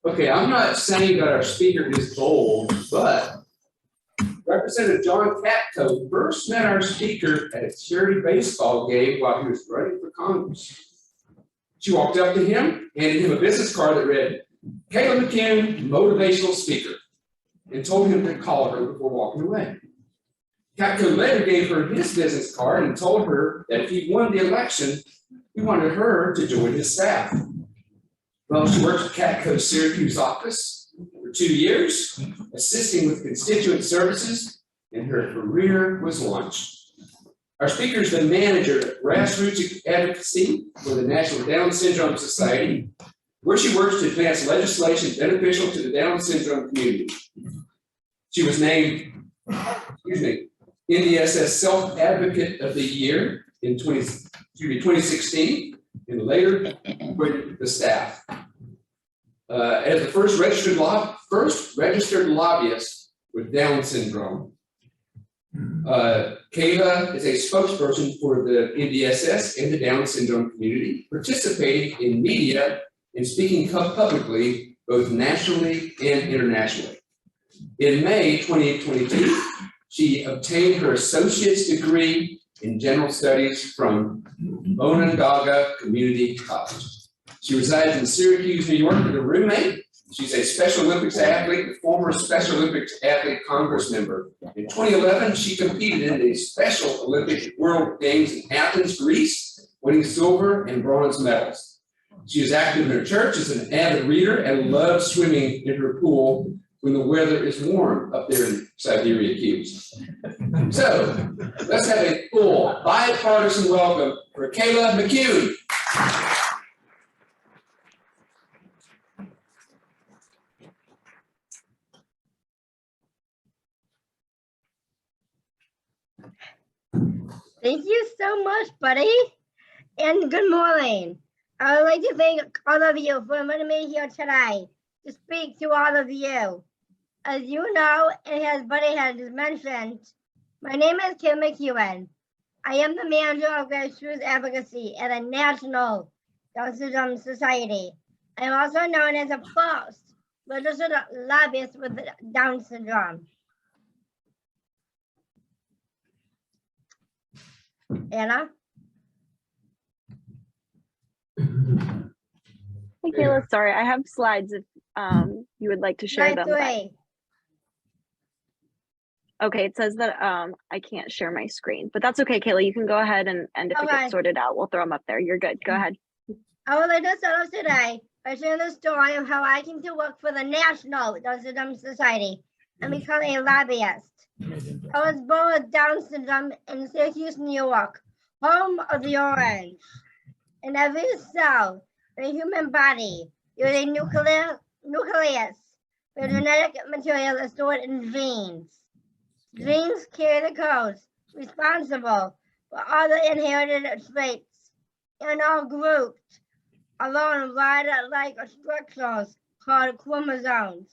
Okay, I'm not saying that our speaker is bold, but Representative John Katko first met our speaker at a charity baseball game while he was running for Congress. She walked up to him, handed him a business card that read, Caleb McCune, motivational speaker, and told him to call her before walking away. Katko later gave her his business card and told her that if he won the election, he wanted her to join his staff. Well, she worked at Katko's Syracuse office for 2 years, assisting with constituent services, and her career was launched. Our speaker is the manager of grassroots advocacy for the National Down Syndrome Society, where she works to advance legislation beneficial to the Down syndrome community. She was named, NDSS Self-Advocate of the Year in 2016, and later with the staff. As the first registered lobbyist with Down syndrome. Kayla is a spokesperson for the NDSS and the Down syndrome community, participating in media and speaking publicly, both nationally and internationally. In May 2022, she obtained her associate's degree in general studies from Onondaga Community College. She resides in Syracuse, New York with a roommate. She's a Special Olympics athlete, former Special Olympics athlete Congress member. In 2011, she competed in the Special Olympic World Games in Athens, Greece, winning silver and bronze medals. She is active in her church, is an avid reader, and loves swimming in her pool when the weather is warm up there in Siberia Keys. So let's have a full bipartisan welcome for Kayla McCune. Thank you so much, buddy, and good morning. I would like to thank all of you for inviting me here today to speak to all of you. As you know, and as Buddy has mentioned, my name is Kim McEwen. I am the manager of grassroots advocacy at a national Down Syndrome Society. I am also known as a first registered lobbyist with Down syndrome. Anna? Hey, Kayla, sorry, I have slides if you would like to share them. Okay, it says that I can't share my screen, but that's okay, Kayla. You can go ahead and if it gets sorted out, we'll throw them up there. You're good. Go ahead. I would like to start off today by sharing the story of how I came to work for the National Down Syndrome Society and become a lobbyist. I was born with Down syndrome in Syracuse, New York, home of the orange. In every cell in the human body, there is a nucleus where genetic material is stored in genes. Genes carry the codes responsible for all the inherited traits and are grouped along wire-like structures called chromosomes.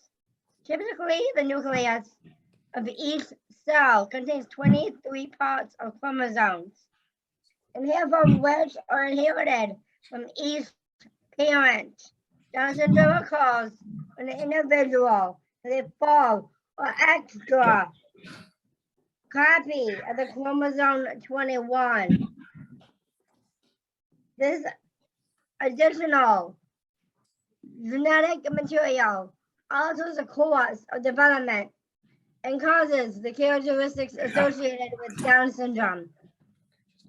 Typically, the nucleus of each cell contains 23 parts of chromosomes, and half of which are inherited from each parent. Down syndrome occurs when an individual has a full or extra copy of the chromosome 21. This additional genetic material alters the course of development and causes the characteristics associated with Down syndrome.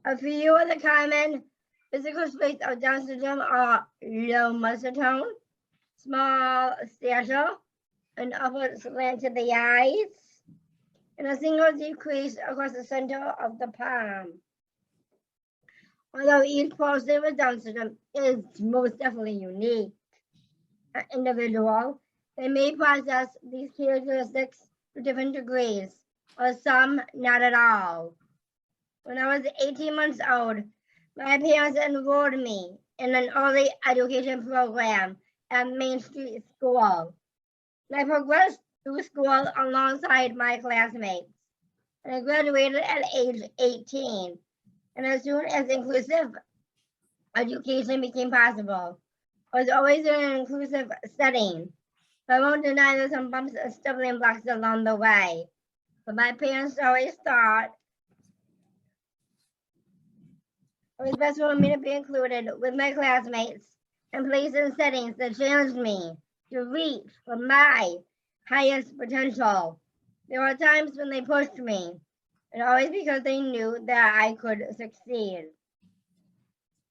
A few of the common physical traits of Down syndrome are low muscle tone, small stature, an upward slant to the eyes, and a single decrease across the center of the palm. Although each person with Down syndrome is most definitely unique individual, they may possess these characteristics to different degrees, or some not at all. When I was 18 months old, my parents enrolled me in an early education program at Main Street School. And I progressed through school alongside my classmates, and I graduated at age 18. And as soon as inclusive education became possible, I was always in an inclusive setting But I won't deny there's some bumps and stumbling blocks along the way. But my parents always thought it was best for me to be included with my classmates and placed in settings that challenged me to reach for my highest potential. There were times when they pushed me, and always because they knew that I could succeed.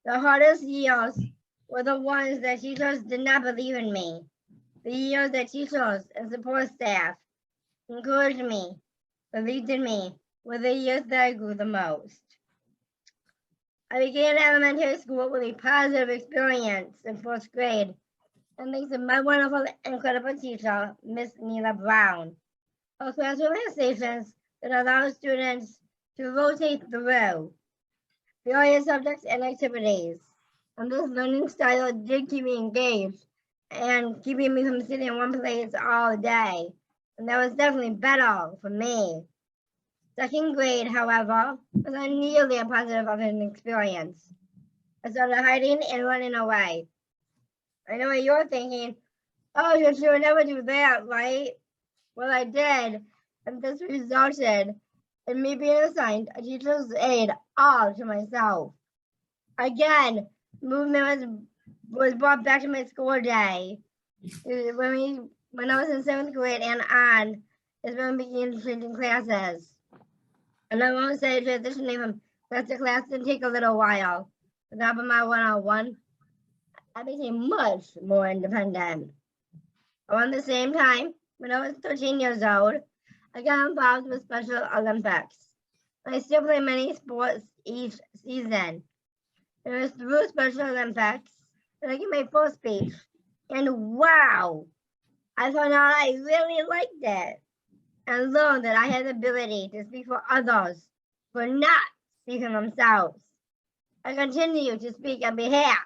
The hardest years were the ones that teachers did not believe in me. The years that teachers and support staff encouraged me, believed in me, were the years that I grew the most. I began elementary school with a positive experience in 4th grade, and thanks to my wonderful, incredible teacher, Miss Neela Brown. Her classroom had stations that allowed students to rotate through various subjects and activities. And this learning style did keep me engaged and keeping me from sitting in one place all day. And that was definitely better for me. 2nd grade, however, was not nearly as positive of an experience. I started hiding and running away. I know what you're thinking. Oh, you should never do that, right? Well, I did, and this resulted in me being assigned a teacher's aide all to myself. Again, movement was brought back to my school day. When I was in 7th grade and on, is when we began changing classes. And I won't say transitioning from class to class didn't take a little while. With help of my one-on-one, I became much more independent. Around the same time, when I was 13 years old, I got involved with Special Olympics. I still play many sports each season. It was through Special Olympics that I gave my first speech. And wow, I found out I really liked it and learned that I had the ability to speak for others who are not speaking themselves. I continue to speak on behalf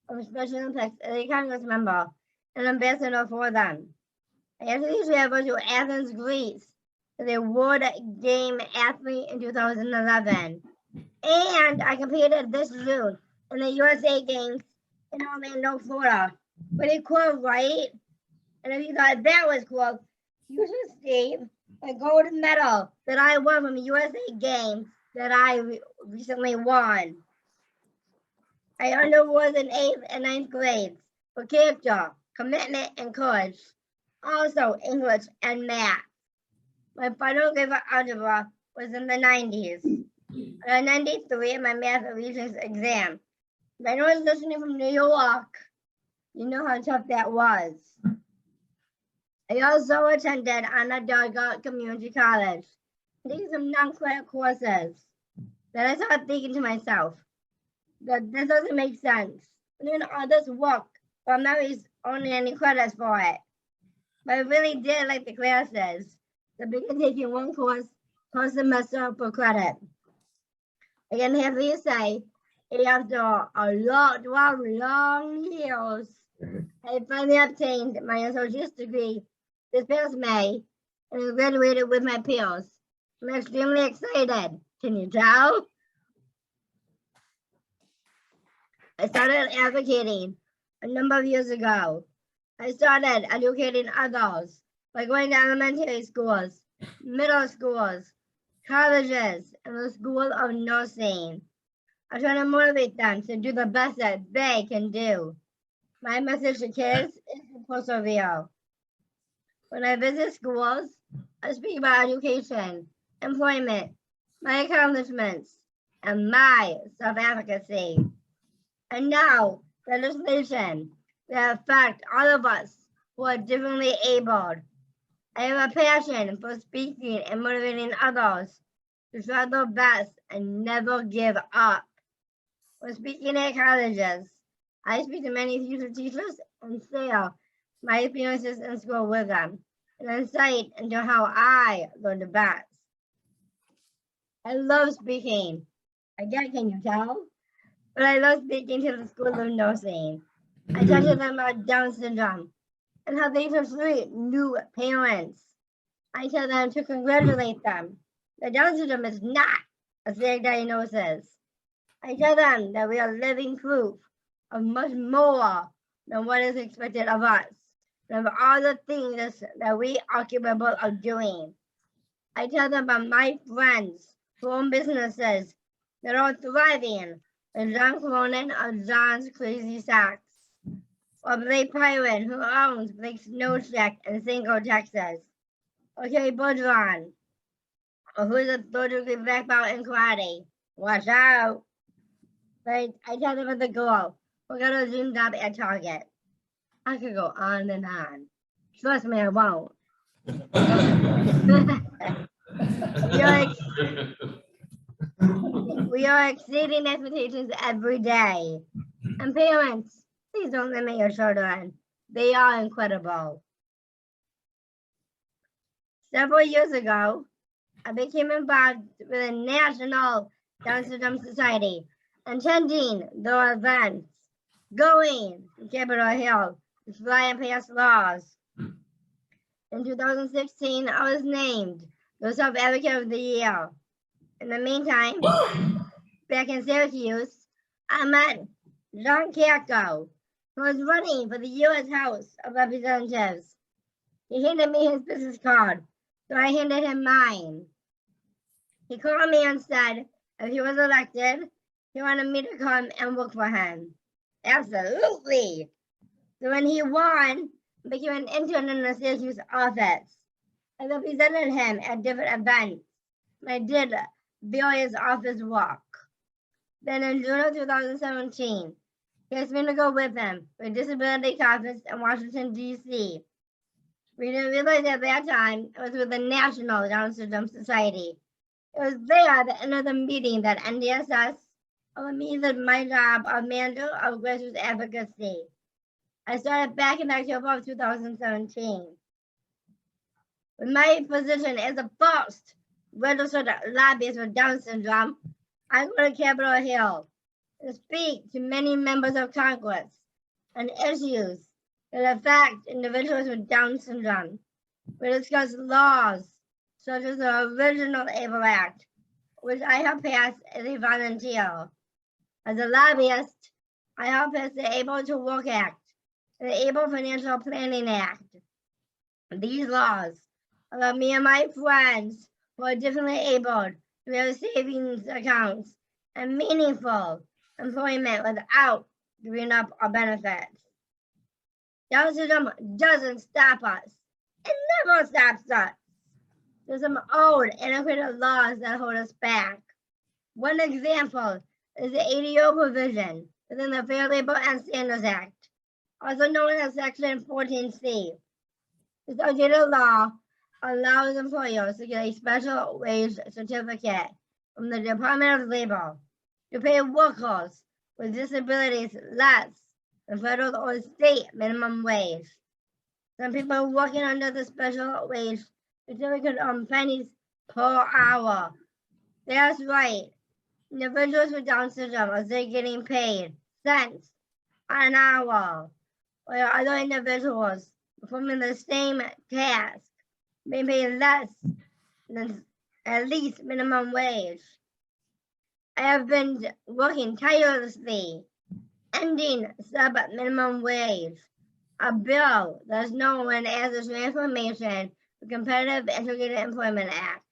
of Special Olympics as a Congress member and ambassador for them. I actually traveled to Athens, Greece as a World Game athlete in 2011. And I competed this June in the USA Games in Orlando, Florida. Pretty cool, right? And if you thought that was cool, you should see the gold medal that I won from the USA Games that I recently won. I earned awards in 8th and 9th grades for character, commitment, and courage. Also English and math. My final grade for algebra was in the 90s. I got 93 in my math Regents exam. If anyone's listening from New York, you know how tough that was. I also attended Onondaga Community College. Taking some non-credit courses that I started thinking to myself that this doesn't make sense. I'm doing all this work, but I'm not earning any credits for it. But I really did like the classes. So I began taking one course per semester for credit. I can happily say, after a lot of long years, I finally obtained my associate's degree this past May and graduated with my peers. I'm extremely excited. Can you tell? I started advocating a number of years ago. I started educating others by going to elementary schools, middle schools, colleges, and the School of Nursing. I try to motivate them to do the best that they can do. My message to kids is to persevere. When I visit schools, I speak about education, employment, my accomplishments, and my self-advocacy. And now, legislation that affect all of us who are differently abled. I have a passion for speaking and motivating others to try their best and never give up. When speaking at colleges, I speak to many future teachers and share my experiences in school with them and insight into how I learned the best. I love speaking. Again, can you tell? But I love speaking to the School of Nursing. I talk to them about Down syndrome and how they treat new parents. I tell them to congratulate them. The Down syndrome is not a sick diagnosis. I tell them that we are living proof of much more than what is expected of us. and of all the things that we are capable of doing. I tell them about my friends who own businesses that are thriving, like John Cronin of John's Crazy Socks, or Blake Pyron, who owns Blake's Snow Shack in Cinco, Texas, or Kerry Boudron, or who's a third-degree black belt in karate. Watch out! But I tell them about the girl who got a dream job at Target. I could go on and on. Trust me, I won't. We are exceeding expectations every day. And parents, please don't limit your children. They are incredible. Several years ago, I became involved with a national Down Syndrome Society, attending their events, going to Capitol Hill to try and pass laws. In 2016, I was named the South Advocate of the Year. In the meantime, back in Syracuse, I met John Katko, who was running for the U.S. House of Representatives. He handed me his business card, so I handed him mine. He called me and said if he was elected, he wanted me to come and work for him. Absolutely. So when he won, I became an intern in the Syracuse office. I represented him at different events. I did various office work. Then in June of 2017, he asked me to go with him to a disability conference in Washington, D.C. We didn't realize at that time it was with the National Down Syndrome Society. It was there at the end of the meeting that NDSS offered me my job of manager of grassroots advocacy. I started back in October of 2017. With my position as the first registered lobbyist with Down syndrome, I go to Capitol Hill to speak to many members of Congress on issues that affect individuals with Down syndrome. We discuss laws such as the original ABLE Act, which I helped pass as a volunteer. As a lobbyist, I helped pass the Able to Work Act and the Able Financial Planning Act. These laws allow me and my friends who are differently abled to have savings accounts and meaningful employment without giving up our benefits. Down syndrome doesn't stop us. It never stops us. There's some old, antiquated laws that hold us back. One example is the ADO provision within the Fair Labor and Standards Act, also known as Section 14C. This outdated law allows employers to get a special wage certificate from the Department of Labor to pay workers with disabilities less than federal or state minimum wage. Some people working under the special wage certificate earn pennies per hour. That's right. Individuals with Down syndrome are still getting paid cents an hour, while other individuals performing the same task may pay less than at least minimum wage. I have been working tirelessly, ending sub-minimum wage, a bill that is known as the Transformation for Competitive Integrated Employment Act.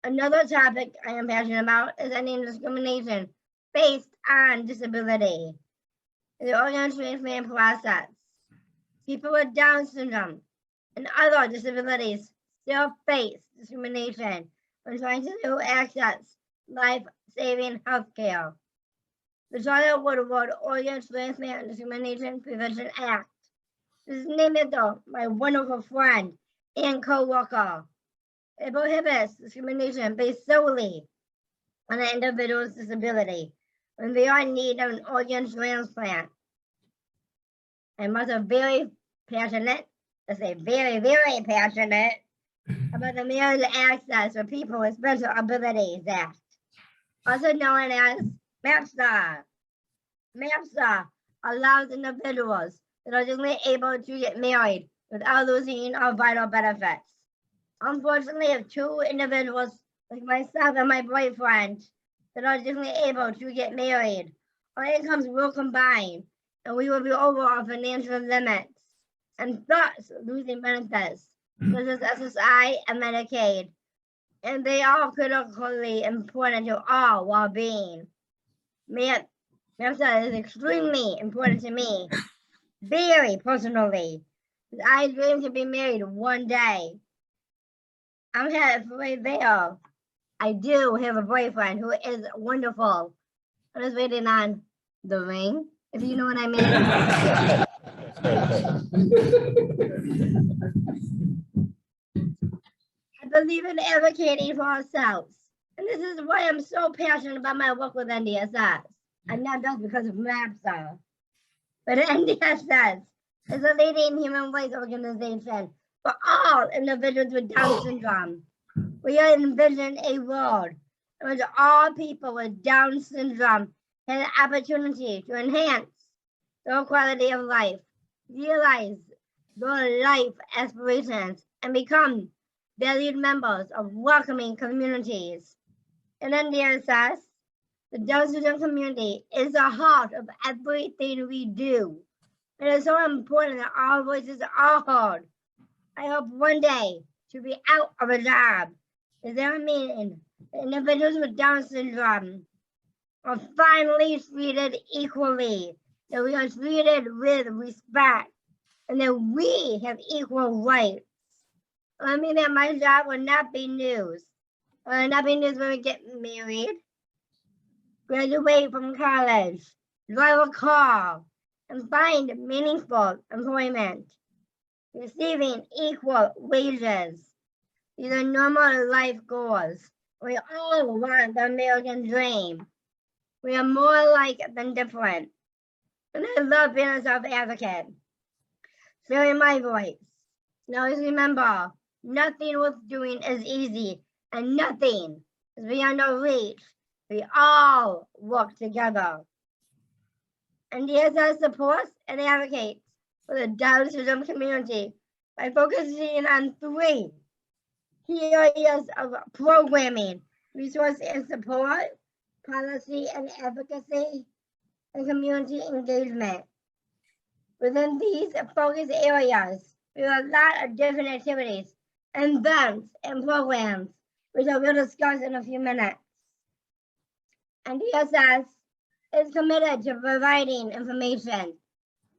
Another topic I am passionate about is ending discrimination based on disability. In the organ transplant process, people with Down syndrome and other disabilities still face discrimination when trying to access life-saving health care. The Charlotte Woodward Organ Transplant Discrimination Prevention Act is named after my wonderful friend and co-worker. It prohibits discrimination based solely on an individual's disability when they are in need of an organ transplant. I'm also very passionate, very passionate about the Marriage Access for People with Special Abilities Act, also known as MAPSA. MAPSA allows individuals that are differently able to get married without losing our vital benefits. Unfortunately, I have two individuals like myself and my boyfriend that are differently able to get married. Our incomes will combine and we will be over our financial limits. and thus losing benefits such as SSI and Medicaid. And they are critically important to our well-being. Mental is extremely important to me, very personally. I dream to be married one day. I'm headed for right there. I do have a boyfriend who is wonderful. I'm just waiting on the ring, if you know what I mean. I believe in advocating for ourselves. And this is why I'm so passionate about my work with NDSS. I'm not just because of MAPSA, but NDSS is a leading human rights organization for all individuals with Down syndrome. We envision a world in which all people with Down syndrome have an opportunity to enhance their quality of life, realize their life aspirations, and become valued members of welcoming communities. In NDSS, the Down syndrome community is the heart of everything we do. It is so important that our voices are heard. I hope one day to be out of a job. Does that mean individuals with Down syndrome are finally treated equally, that we are treated with respect, and that we have equal rights? I mean that my job will not be news. It will not be news when we get married, graduate from college, drive a car, and find meaningful employment, receiving equal wages. These are normal life goals. We all want the American dream. We are more alike than different. And I love being a self-advocate. Sharing my voice. And always remember, nothing worth doing is easy, and nothing is beyond our reach. We all work together. And DSS supports and advocates for the Down syndrome community by focusing on 3 key areas of programming: resource and support, policy and advocacy, and community engagement. Within these focus areas, there are a lot of different activities, events, and programs, which I will discuss in a few minutes. And DSS is committed to providing information,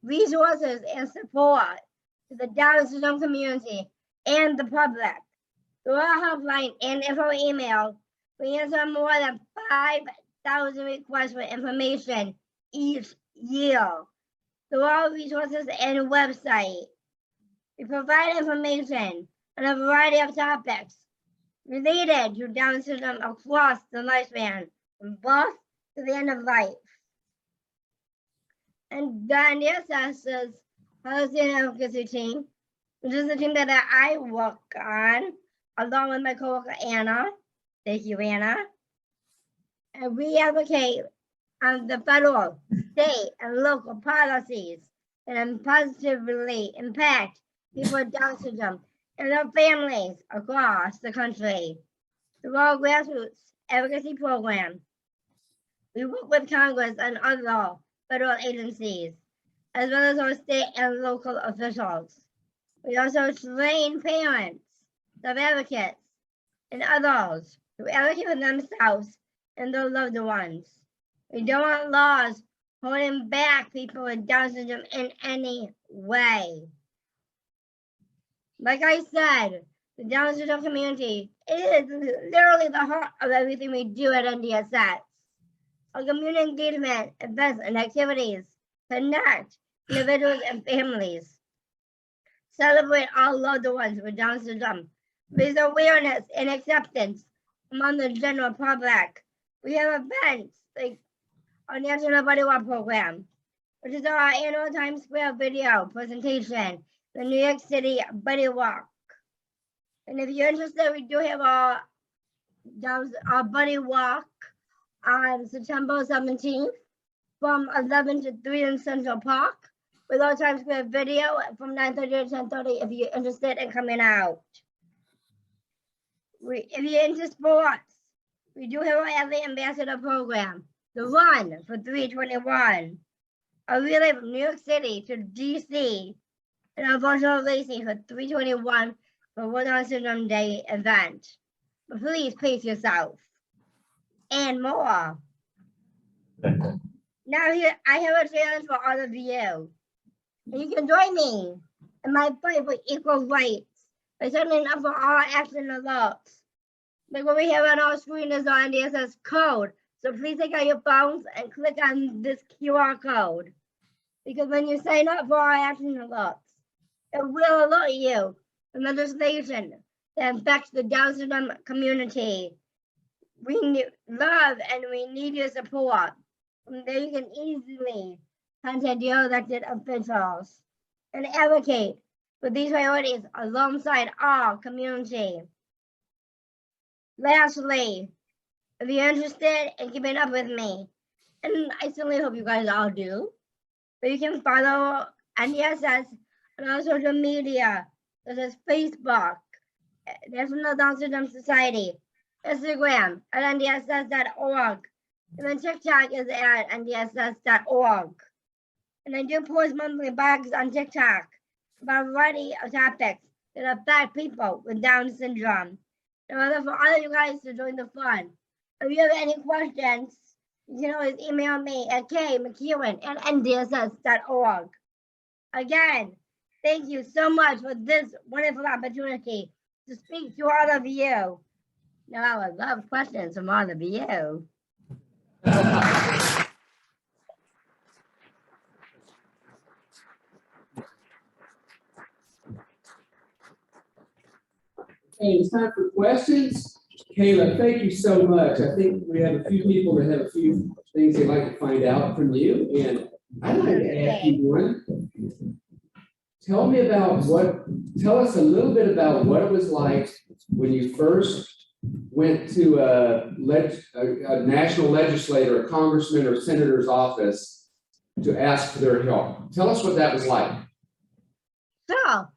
resources, and support to the Down syndrome community and the public. Through our helpline and info email, we answer more than 5,000 requests for information each year. Through our resources and website, we provide information on a variety of topics related to Down syndrome across the lifespan, from birth to the end of life. And the NDSS's policy and advocacy team, which is the team that I work on, along with my coworker Anna. Thank you, Anna. And we advocate on the federal, state, and local policies that positively impact people with Down syndrome and their families across the country. Through our grassroots advocacy program, we work with Congress and other federal agencies, as well as our state and local officials. We also train parents, sub-advocates, and others to advocate for themselves and their loved ones. We don't want laws holding back people with Down syndrome in any way. Like I said, the Down syndrome community is literally the heart of everything we do at NDSS. Our community engagement, events, and activities connect individuals and families, celebrate all loved ones with Down syndrome, raise awareness and acceptance among the general public. We have events like our National Buddy Walk program, which is our annual Times Square video presentation, the New York City Buddy Walk. And if you're interested, we do have our Buddy Walk on September 17th from 11 to 3 in Central Park, with our Times Square video from 9:30 to 10:30 if you're interested in coming out. If you're into sports, we do have our Athlete Ambassador program, the Run for 321, a relay from New York City to DC and a virtual racing for 321 for World Down Syndrome Day event. But please pace yourself and more. Now here I have a challenge for all of you. And you can join me in my fight for equal rights by signing up for all action alerts. Like what we have on our screen is our NDSS code. So please take out your phones and click on this QR code. Because when you sign up for our action alerts, it will alert you to legislation that affects the Down syndrome community. We love and we need your support. From there you can easily contact your elected officials and advocate for these priorities alongside our community. Lastly, if you're interested in keeping up with me, and I certainly hope you guys all do, but you can follow NDSS on our social media, such as Facebook, National Down Syndrome Society, Instagram at ndss.org, and then TikTok is at ndss.org. And I do post monthly blogs on TikTok about a variety of topics that affect people with Down syndrome. And I'd love for all of you guys to join the fun. If you have any questions, you can always email me at kmcEwen@ndss.org. Again, thank you so much for this wonderful opportunity to speak to all of you. Now I would love questions from all of you. Okay, it's time for questions. Kayla, thank you so much. I think we have a few people that have a few things they'd like to find out from you. And I'd like to ask you one. Tell us a little bit about what it was like when you first went to a national legislator, a congressman or senator's office to ask for their help. Tell us what that was like. So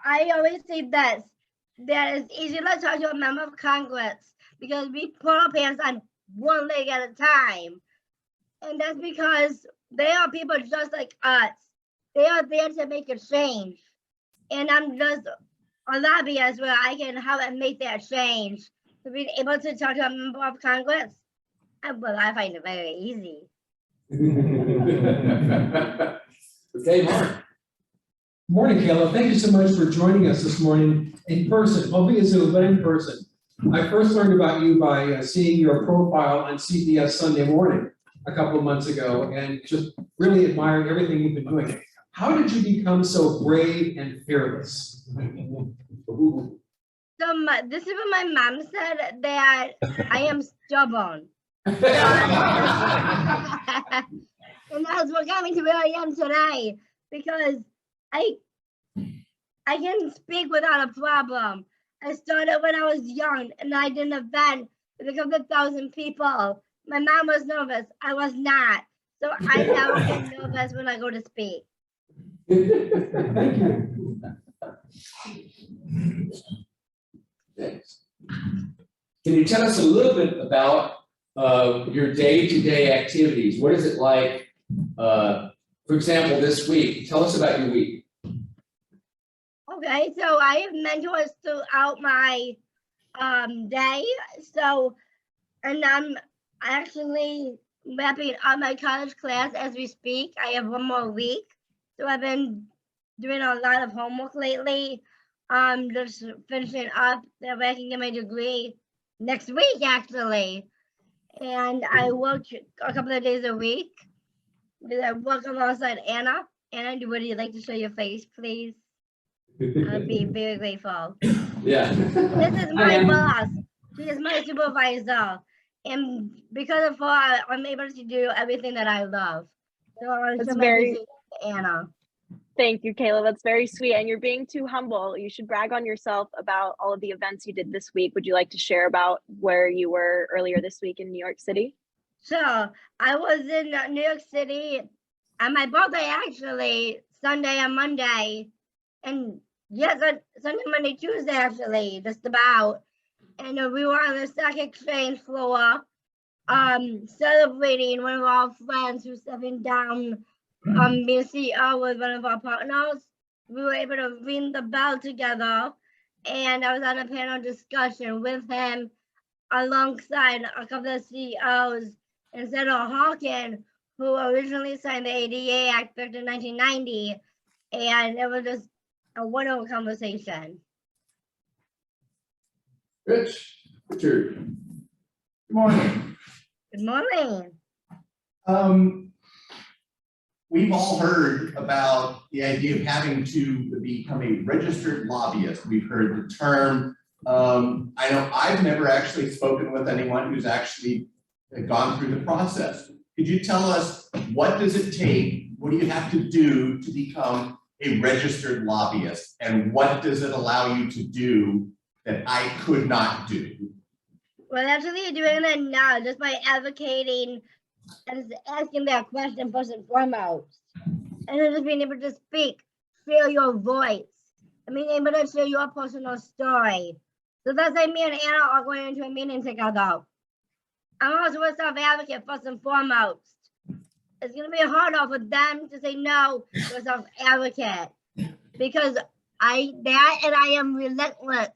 I always say this, that it's easier to talk to a member of Congress because we put our pants on one leg at a time. And that's because they are people just like us. They are there to make a change. And I'm just a lobbyist where I can help and make that change. To be able to talk to a member of Congress, well, I find it very easy. Okay, Mark. Morning, Kayla. Thank you so much for joining us this morning in person, hopefully it's Zoom, but in person. I first learned about you by seeing your profile on CBS Sunday Morning a couple of months ago and just really admiring everything you've been doing. How did you become so brave and fearless? So this is what my mom said, that I am stubborn. And that's what got me to where I am today, because I can speak without a problem. I started when I was young and I did an event with a couple of thousand people. My mom was nervous, I was not. So I never get nervous when I go to speak. Thank you. Thanks. Can you tell us a little bit about your day-to-day activities? What is it like, for example, this week? Tell us about your week. Okay, so I have mentors throughout my day. So, and I'm actually wrapping up my college class as we speak. I have one more week. So I've been doing a lot of homework lately. Just finishing up that way I can get my degree next week, actually. And I work a couple of days a week. I work alongside Anna. Anna, would you like to show your face, please? I'd be very grateful. Yeah. This is my boss. She is my supervisor. And because of her, I'm able to do everything that I love. So That's very, Anna. Thank you, Kayla. That's very sweet. And you're being too humble. You should brag on yourself about all of the events you did this week. Would you like to share about where you were earlier this week in New York City? So I was in New York City on my birthday, actually, Sunday and Monday. And yes, Sunday, Monday, Tuesday, actually, just about. And we were on the stock exchange floor, celebrating one of our friends who's stepping down, being CEO with one of our partners. we were able to ring the bell together. And I was on a panel discussion with him alongside a couple of CEOs and Senator Hawken, who originally signed the ADA Act back in 1990. And it was just a wonderful conversation. Richard. Good morning. Good morning. We've all heard about the idea of having to become a registered lobbyist. We've heard the term. I know I've never actually spoken with anyone who's actually gone through the process. Could you tell us, what does it take? What do you have to do to become a registered lobbyist? And what does it allow you to do that I could not do? Well, actually, you're doing it now just by advocating and asking that question first and foremost. And then just being able to speak, share your voice, and being able to share your personal story. So that's like me and Anna are going into a meeting together. I'm also a self-advocate first and foremost. It's going to be harder for them to say no to a self-advocate because I am relentless.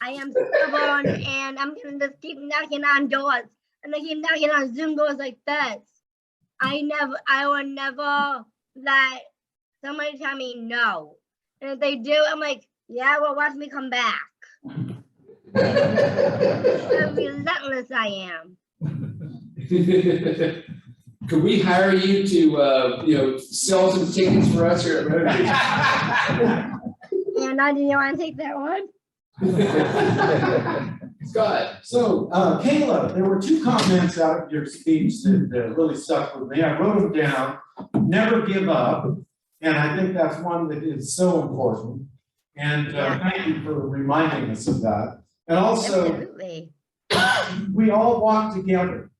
I am stubborn and I'm going to just keep knocking on doors and I keep knocking on Zoom doors like this. I will never let somebody tell me no. And if they do, I'm like, yeah, well, watch me come back. How relentless I am. Could we hire you to, sell some tickets for us here at Rotary? And do you want to take that one? Scott. So, Kayla, there were two comments out of your speech that really stuck with me. I wrote them down. Never give up. And I think that's one that is so important. And thank you for reminding us of that. And also, absolutely. We all walk together.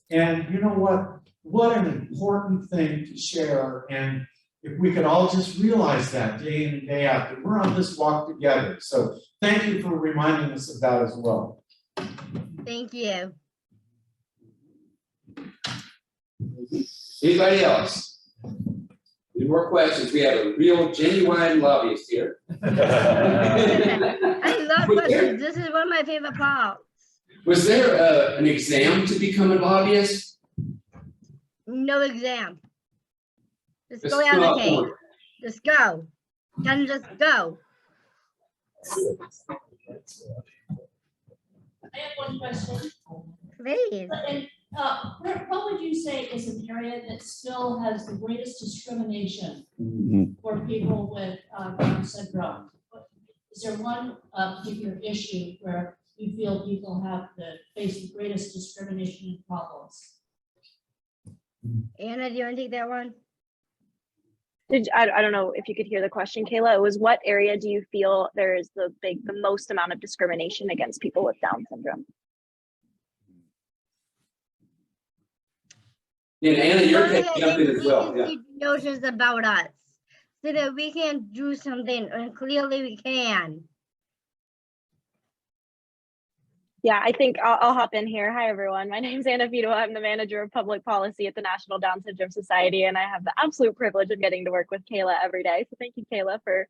And you know what? What an important thing to share. And if we could all just realize that day in and day out, that we're on this walk together. So thank you for reminding us of that as well. Thank you. Anybody else? Any more questions? We have a real genuine lobbyist here. I love questions. This is one of my favorite parts. Was there an exam to become a lobbyist? No exam. Just Just go fill out advocate. form. Just go. Then just go. I have one question. Please. What would you say is an area that still has the greatest discrimination for people with Down syndrome? Is there one particular issue where you feel people have face the greatest discrimination and problems? Anna, do you want to take that one? I don't know if you could hear the question, Kayla. It was, what area do you feel there is the most amount of discrimination against people with Down syndrome? And Anna, you're jumping as well. Yeah. Notions about us so that we can do something, and clearly we can. Yeah, I think I'll hop in here. Hi, everyone. My name is Anna Vito. I'm the manager of public policy at the National Down Syndrome Society, and I have the absolute privilege of getting to work with Kayla every day. So thank you, Kayla, for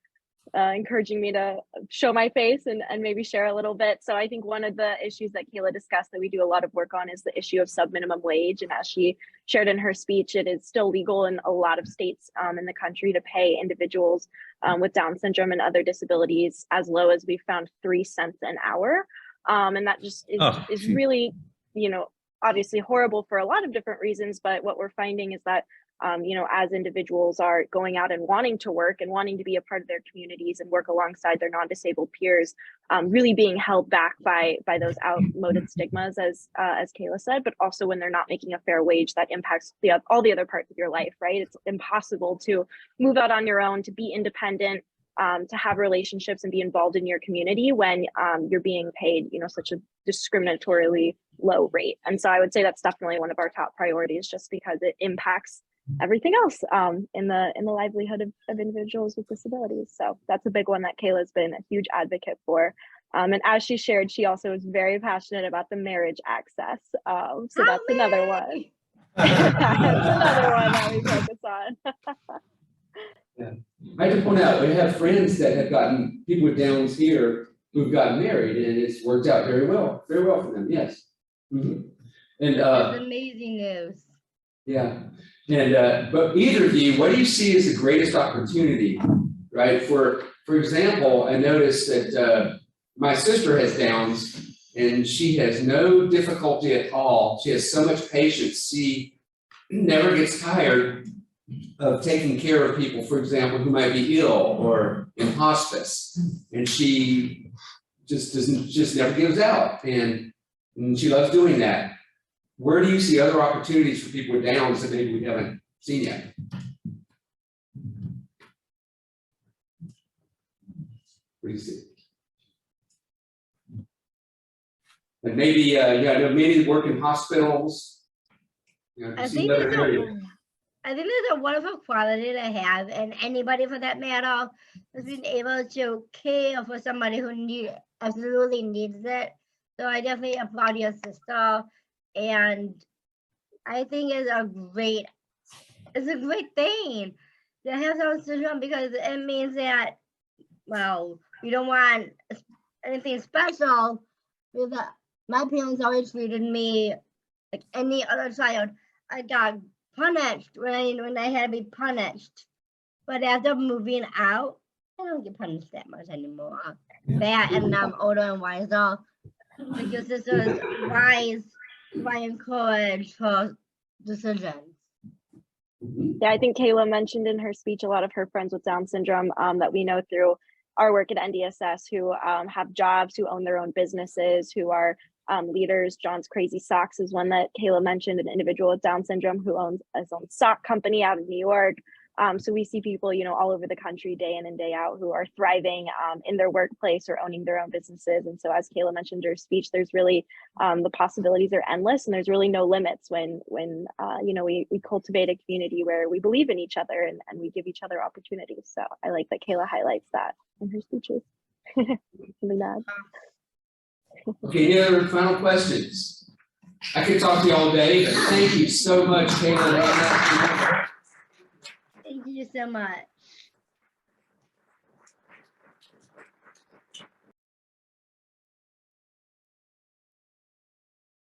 encouraging me to show my face and maybe share a little bit. So I think one of the issues that Kayla discussed that we do a lot of work on is the issue of sub-minimum wage. And as she shared in her speech, it is still legal in a lot of states in the country to pay individuals with Down syndrome and other disabilities as low as we found 3 cents an hour. And that just is really, obviously horrible for a lot of different reasons. But what we're finding is that, as individuals are going out and wanting to work and wanting to be a part of their communities and work alongside their non-disabled peers, really being held back by those outmoded stigmas, as Kayla said, but also when they're not making a fair wage that impacts all the other parts of your life, right? It's impossible to move out on your own, to be independent, to have relationships and be involved in your community when you're being paid, such a discriminatorily low rate. And so I would say that's definitely one of our top priorities, just because it impacts everything else in the livelihood of individuals with disabilities. So that's a big one that Kayla's been a huge advocate for. And as she shared, she also is very passionate about the marriage access. So that's another one. That's another one that we focus on. I have to point out, we have friends that have gotten, people with Downs here who've gotten married, and it's worked out very well for them, yes. Mhm. And, That's amazing news. yeah, and, but either of you, what do you see as the greatest opportunity, right? For example, I noticed that, my sister has Downs, and she has no difficulty at all. She has so much patience. She never gets tired of taking care of people, for example, who might be ill or in hospice. And she just never gives out, and she loves doing that. Where do you see other opportunities for people with Downs that maybe we haven't seen yet? What do you see? And maybe, yeah, I know many that work in hospitals. You know, I see think another there's area. I think there's a wonderful quality to have, and anybody for that matter, is being able to care for somebody who absolutely needs it. So I definitely applaud your sister, and I think it's a great thing to have Down syndrome, because it means that, well, you don't want anything special. Because my parents always treated me like any other child. I got punished when I had to be punished. But after moving out, I don't get punished that much anymore. That, and I'm older and wiser. Like your sister is wise, so I encourage her decisions. Yeah, I think Kayla mentioned in her speech a lot of her friends with Down syndrome that we know through our work at NDSS who have jobs, who own their own businesses, who are leaders. John's Crazy Socks is one that Kayla mentioned, an individual with Down syndrome who owns his own sock company out of New York. So we see people, you know, all over the country day in and day out who are thriving in their workplace or owning their own businesses. And so as Kayla mentioned in her speech, there's really the possibilities are endless, and there's really no limits when you know, we cultivate a community where we believe in each other and we give each other opportunities. So I like that Kayla highlights that in her speeches. Something to add. Okay, any other final questions? I could talk to you all day, but thank you so much, Kayla. Thank you so much.